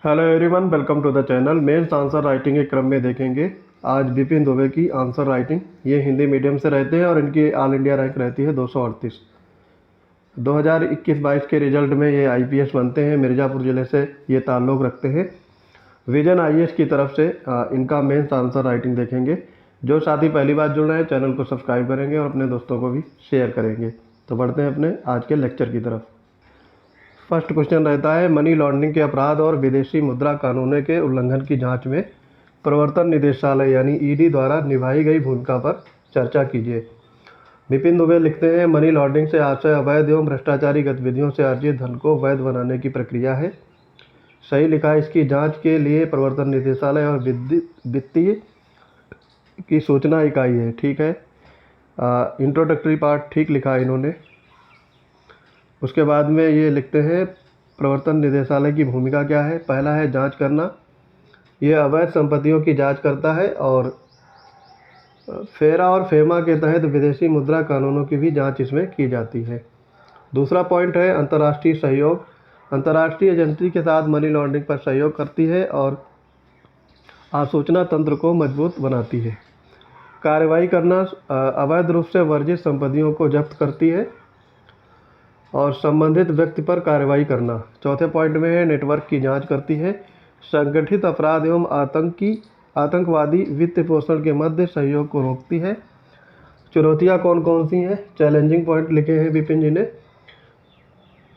Hello everyone, welcome to the channel. Mains answer writing के क्रम में देखेंगे आज विपिन दुबे की आंसर राइटिंग। ये हिंदी मीडियम से रहते हैं और इनकी ऑल इंडिया रैंक रहती है 238। 2021-22 के रिजल्ट में ये आईपीएस बनते हैं। मिर्ज़ापुर ज़िले से ये ताल्लुक़ रखते हैं। विजन आईएएस की तरफ से इनका मेंस आंसर राइटिंग देखेंगे। जो साथी पहली बार जुड़ रहे हैं चैनल को सब्सक्राइब करेंगे और अपने दोस्तों को भी शेयर करेंगे। तो बढ़ते हैं अपने आज के लेक्चर की तरफ। फर्स्ट क्वेश्चन रहता है, मनी लॉन्ड्रिंग के अपराध और विदेशी मुद्रा कानूनों के उल्लंघन की जांच में प्रवर्तन निदेशालय यानी ईडी द्वारा निभाई गई भूमिका पर चर्चा कीजिए। विपिन दुबे लिखते हैं, मनी लॉन्ड्रिंग से आशय अवैध एवं भ्रष्टाचारी गतिविधियों से अर्जित धन को वैध बनाने की प्रक्रिया है। सही लिखा है। इसकी जांच के लिए प्रवर्तन निदेशालय और वित्तीय की सूचना इकाई है। ठीक है। इंट्रोडक्टरी पार्ट ठीक लिखा है इन्होंने। उसके बाद में ये लिखते हैं, प्रवर्तन निदेशालय की भूमिका क्या है। पहला है जांच करना। ये अवैध संपत्तियों की जांच करता है और फेरा और फेमा के तहत विदेशी मुद्रा कानूनों की भी जांच इसमें की जाती है। दूसरा पॉइंट है अंतर्राष्ट्रीय सहयोग। अंतर्राष्ट्रीय एजेंसी के साथ मनी लॉन्ड्रिंग पर सहयोग करती है और आसूचना तंत्र को मजबूत बनाती है। कार्रवाई करना, अवैध रूप से वर्जित संपत्तियों को जब्त करती है और संबंधित व्यक्ति पर कार्रवाई करना। चौथे पॉइंट में है नेटवर्क की जांच करती है। संगठित अपराध एवं आतंकवादी वित्त पोषण के मध्य सहयोग को रोकती है। चुनौतियां कौन कौन सी हैं? चैलेंजिंग पॉइंट लिखे हैं विपिन जी ने।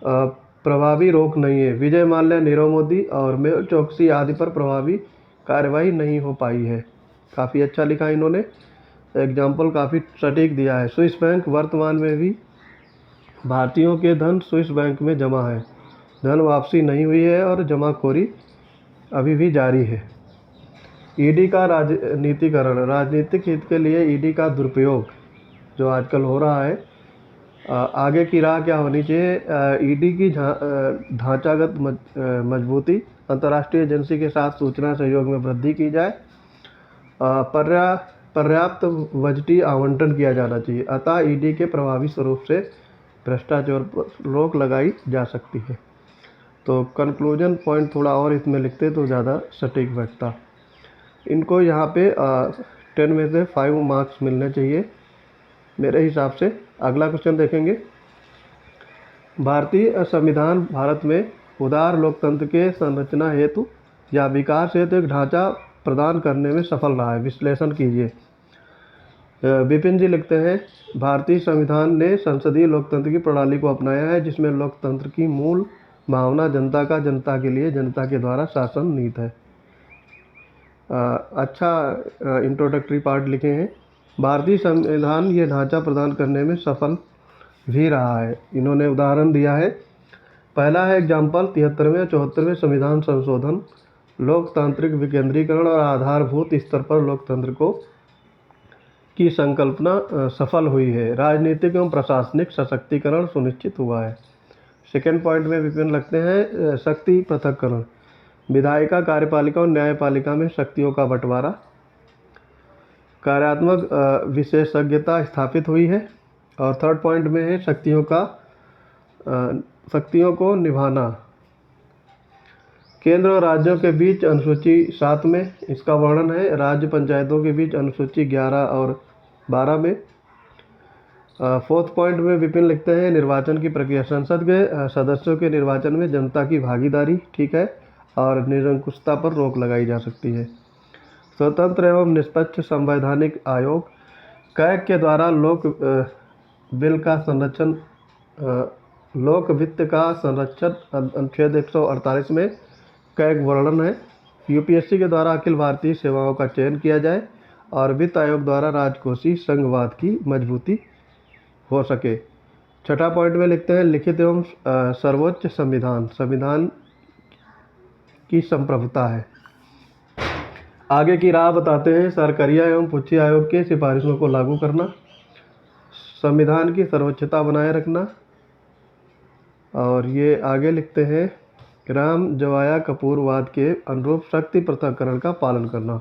प्रभावी रोक नहीं है। विजय माल्या, नीरव मोदी और मेहुल चोकसी आदि पर प्रभावी कार्रवाई नहीं हो पाई है। काफ़ी अच्छा लिखा इन्होंने। एग्जाम्पल काफ़ी सटीक दिया है। स्विस बैंक वर्तमान में भी भारतीयों के धन स्विस बैंक में जमा है। धन वापसी नहीं हुई है और जमाखोरी अभी भी जारी है। ईडी का राजनीतिकरण, राजनीतिक हित के लिए ईडी का दुरुपयोग जो आजकल हो रहा है। आगे की राह क्या होनी चाहिए? ईडी की ढांचागत मजबूती, अंतर्राष्ट्रीय एजेंसी के साथ सूचना सहयोग में वृद्धि की जाए, पर्याप्त बजटीय आवंटन किया जाना चाहिए। अतः ईडी के प्रभावी स्वरूप से भ्रष्टाचार पर रोक लगाई जा सकती है। तो कंक्लूजन पॉइंट थोड़ा और इसमें लिखते तो ज़्यादा सटीक बैठता। इनको यहाँ पे 10 में से 5 मार्क्स मिलने चाहिए मेरे हिसाब से। अगला क्वेश्चन देखेंगे। भारतीय संविधान भारत में उदार लोकतंत्र के संरचना हेतु या विकास हेतु एक ढांचा प्रदान करने में सफल रहा है। विश्लेषण कीजिए। विपिन जी लिखते हैं, भारतीय संविधान ने संसदीय लोकतंत्र की प्रणाली को अपनाया है जिसमें लोकतंत्र की मूल भावना जनता का जनता के लिए जनता के द्वारा शासन नीत है। अच्छा इंट्रोडक्टरी पार्ट लिखे हैं। भारतीय संविधान ये ढांचा प्रदान करने में सफल भी रहा है। इन्होंने उदाहरण दिया है। पहला है एग्जाम्पल 73वें 74वें संविधान संशोधन, लोकतांत्रिक विकेंद्रीकरण और आधारभूत स्तर पर लोकतंत्र को की संकल्पना सफल हुई है। राजनीतिक एवं प्रशासनिक सशक्तिकरण सुनिश्चित हुआ है। सेकेंड पॉइंट में विपिन लगते हैं शक्ति पृथक्करण, विधायिका, कार्यपालिका और न्यायपालिका में शक्तियों का बंटवारा, कार्यात्मक विशेषज्ञता स्थापित हुई है। और थर्ड पॉइंट में है शक्तियों को निभाना। केंद्र और राज्यों के बीच अनुसूची 7 में इसका वर्णन है। राज्य पंचायतों के बीच अनुसूची 11 और 12 में। फोर्थ पॉइंट में विपिन लिखते हैं निर्वाचन की प्रक्रिया, संसद के सदस्यों के निर्वाचन में जनता की भागीदारी। ठीक है। और निरंकुशता पर रोक लगाई जा सकती है। स्वतंत्र एवं निष्पक्ष संवैधानिक आयोग, कैग के द्वारा लोक वित्त का संरक्षण अनुच्छेद 148 में कैग वर्णन है। यूपीएससी के द्वारा अखिल भारतीय सेवाओं का चयन किया जाए और वित्त आयोग द्वारा राजकोषीय संघवाद की मजबूती हो सके। छठा पॉइंट में लिखते हैं लिखित एवं सर्वोच्च संविधान, संविधान की संप्रभुता है। आगे की राह बताते हैं। सरकारिया एवं पुच्छी आयोग के सिफारिशों को लागू करना, संविधान की सर्वोच्चता बनाए रखना। और ये आगे लिखते हैं राम जवाया कपूर वाद के अनुरूप शक्ति पृथक्करण का पालन करना।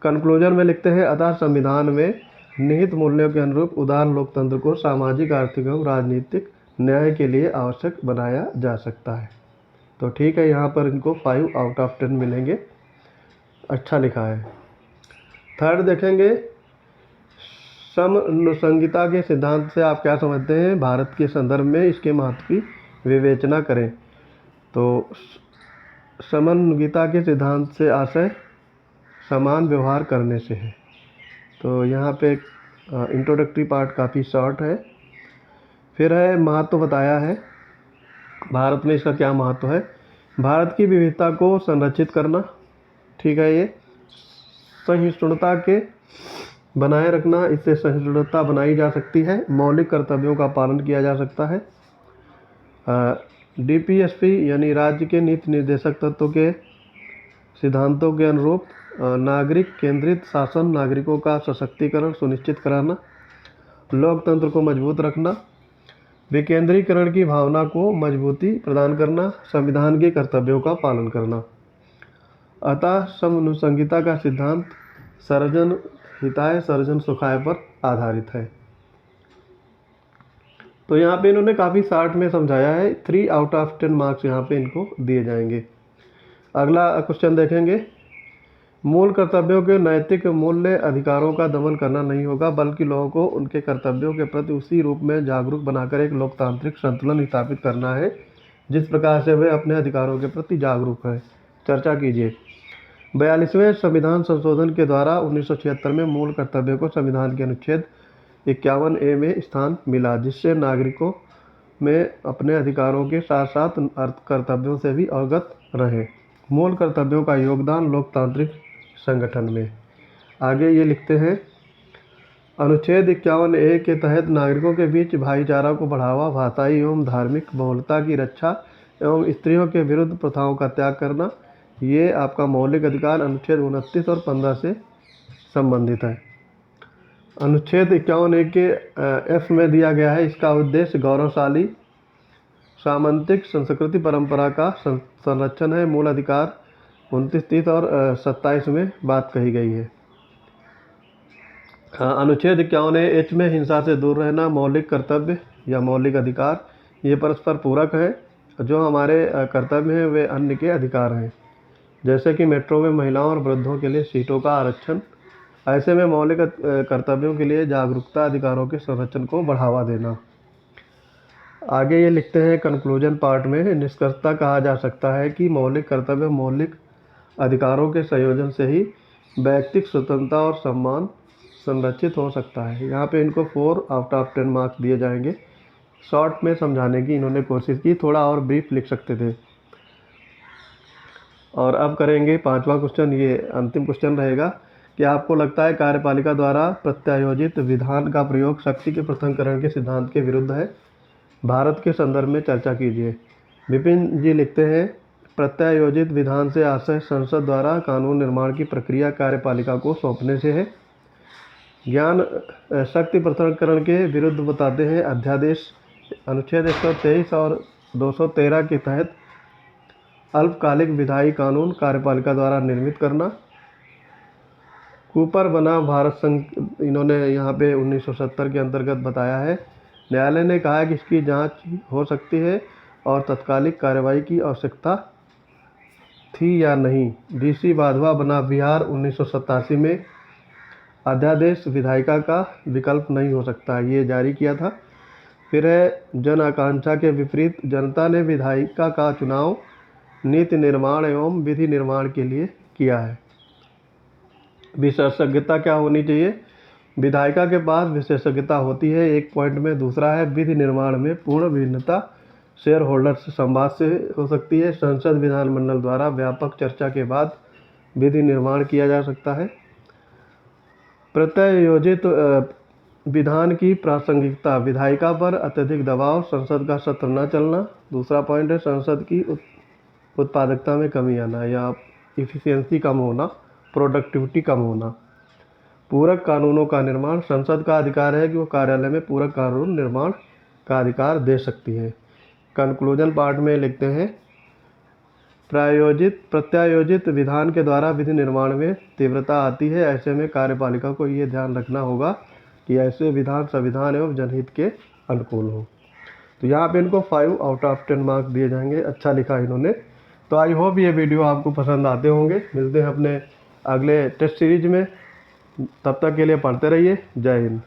कंक्लूजन में लिखते हैं अतः संविधान में निहित मूल्यों के अनुरूप उदार लोकतंत्र को सामाजिक, आर्थिक एवं राजनीतिक न्याय के लिए आवश्यक बनाया जा सकता है। तो ठीक है, यहाँ पर इनको 5 आउट ऑफ 10 मिलेंगे, अच्छा लिखा है। थर्ड देखेंगे, समनुसंगिता के सिद्धांत से आप क्या समझते हैं, भारत के संदर्भ में इसके महत्व की विवेचना करें। तो समनुगिता के सिद्धांत से आशय समान व्यवहार करने से है। तो यहाँ पे इंट्रोडक्टरी पार्ट काफ़ी शॉर्ट है। फिर है महत्व बताया है, भारत में इसका क्या महत्व है। भारत की विविधता को संरक्षित करना, ठीक है। ये सहिष्णुता के बनाए रखना, इससे सहिष्णुता बनाई जा सकती है। मौलिक कर्तव्यों का पालन किया जा सकता है। डीपीएसपी यानी राज्य के नीति निर्देशक तत्वों के सिद्धांतों के अनुरूप नागरिक केंद्रित शासन, नागरिकों का सशक्तिकरण सुनिश्चित कराना, लोकतंत्र को मजबूत रखना, विकेंद्रीकरण की भावना को मजबूती प्रदान करना, संविधान के कर्तव्यों का पालन करना। अतः समनुसंगिता का सिद्धांत सर्वजन हिताय सर्वजन सुखाय पर आधारित है। तो यहाँ पे इन्होंने काफ़ी शॉर्ट में समझाया है। 3 आउट ऑफ 10 मार्क्स यहाँ पे इनको दिए जाएंगे। अगला क्वेश्चन देखेंगे, मूल कर्तव्यों के नैतिक मूल्य अधिकारों का दमन करना नहीं होगा, बल्कि लोगों को उनके कर्तव्यों के प्रति उसी रूप में जागरूक बनाकर एक लोकतांत्रिक संतुलन स्थापित करना है जिस प्रकार से वे अपने अधिकारों के प्रति जागरूक हैं। चर्चा कीजिए। 42वें संविधान संशोधन के द्वारा 1976 में मूल कर्तव्यों को संविधान के अनुच्छेद 51A में स्थान मिला, जिससे नागरिकों में अपने अधिकारों के साथ साथ कर्तव्यों से भी अवगत रहें। मूल कर्तव्यों का योगदान लोकतांत्रिक संगठन में। आगे ये लिखते हैं, अनुच्छेद 51A के तहत नागरिकों के बीच भाईचारा को बढ़ावा, भाषाई एवं धार्मिक बहुलता की रक्षा एवं स्त्रियों के विरुद्ध प्रथाओं का त्याग करना, ये आपका मौलिक अधिकार अनुच्छेद 29 और 15 से संबंधित है। अनुच्छेद 51A के F में दिया गया है, इसका उद्देश्य गौरवशाली सामंतिक संस्कृति परंपरा का संरक्षण है। मूल अधिकार 29, 30 और 27 में बात कही गई है। अनुच्छेद 51H में हिंसा से दूर रहना, मौलिक कर्तव्य या मौलिक अधिकार, ये परस्पर पूरक हैं। जो हमारे कर्तव्य हैं वे अन्य के अधिकार हैं, जैसे कि मेट्रो में महिलाओं और वृद्धों के लिए सीटों का आरक्षण। ऐसे में मौलिक कर्तव्यों के लिए जागरूकता, अधिकारों के संरक्षण को बढ़ावा देना। आगे ये लिखते हैं, कंक्लूजन पार्ट में निष्कर्षता कहा जा सकता है कि मौलिक कर्तव्य मौलिक अधिकारों के संयोजन से ही व्यक्तिगत स्वतंत्रता और सम्मान संरक्षित हो सकता है। यहाँ पे इनको 4 आउट ऑफ 10 मार्क्स दिए जाएंगे। शॉर्ट में समझाने की इन्होंने कोशिश की, थोड़ा और ब्रीफ लिख सकते थे। और अब करेंगे 5वां क्वेश्चन, ये अंतिम क्वेश्चन रहेगा। क्या आपको लगता है कार्यपालिका द्वारा प्रत्यायोजित विधान का प्रयोग शक्ति के पृथक्करण के सिद्धांत के विरुद्ध है? भारत के संदर्भ में चर्चा कीजिए। विपिन जी लिखते हैं, प्रत्यायोजित विधान से आशय संसद द्वारा कानून निर्माण की प्रक्रिया कार्यपालिका को सौंपने से है। ज्ञान शक्ति पृथक्करण के विरुद्ध बताते हैं अध्यादेश अनुच्छेद 123 और 213 के तहत अल्पकालिक विधायी कानून कार्यपालिका द्वारा निर्मित करना। कूपर बना भारत संघ, इन्होंने यहाँ पे 1970 के अंतर्गत बताया है। न्यायालय ने कहा कि इसकी जांच हो सकती है और तत्कालिक कार्रवाई की आवश्यकता थी या नहीं। डीसी वाधवा बना बिहार 1987 में अध्यादेश विधायिका का विकल्प नहीं हो सकता, ये जारी किया था। फिर है जन आकांक्षा के विपरीत जनता ने विधायिका का चुनाव नीति निर्माण एवं विधि निर्माण के लिए किया है। विशेषज्ञता क्या होनी चाहिए? विधायिका के पास विशेषज्ञता होती है, एक पॉइंट में। दूसरा है विधि निर्माण में पूर्ण भिन्नता शेयर होल्डर से संवाद से हो सकती है। संसद विधानमंडल द्वारा व्यापक चर्चा के बाद विधि निर्माण किया जा सकता है। प्रत्यायोजित विधान की प्रासंगिकता, विधायिका पर अत्यधिक दबाव, संसद का सत्र न चलना। दूसरा पॉइंट है संसद की उत्पादकता में कमी आना या इफिशियंसी कम होना, प्रोडक्टिविटी कम होना। पूरक कानूनों का निर्माण, संसद का अधिकार है कि वो कार्यालय में पूरक कानून निर्माण का अधिकार दे सकती है। कंक्लूजन पार्ट में लिखते हैं, प्रत्यायोजित विधान के द्वारा विधि निर्माण में तीव्रता आती है। ऐसे में कार्यपालिका को ये ध्यान रखना होगा कि ऐसे विधान संविधान एवं जनहित के अनुकूल हो। तो यहाँ पे इनको 5 आउट ऑफ 10 मार्क्स दिए जाएंगे। अच्छा लिखा इन्होंने। तो आई होप ये वीडियो आपको पसंद आते होंगे। मिलते हैं अपने अगले टेस्ट सीरीज में, तब तक के लिए पढ़ते रहिए। जय हिंद।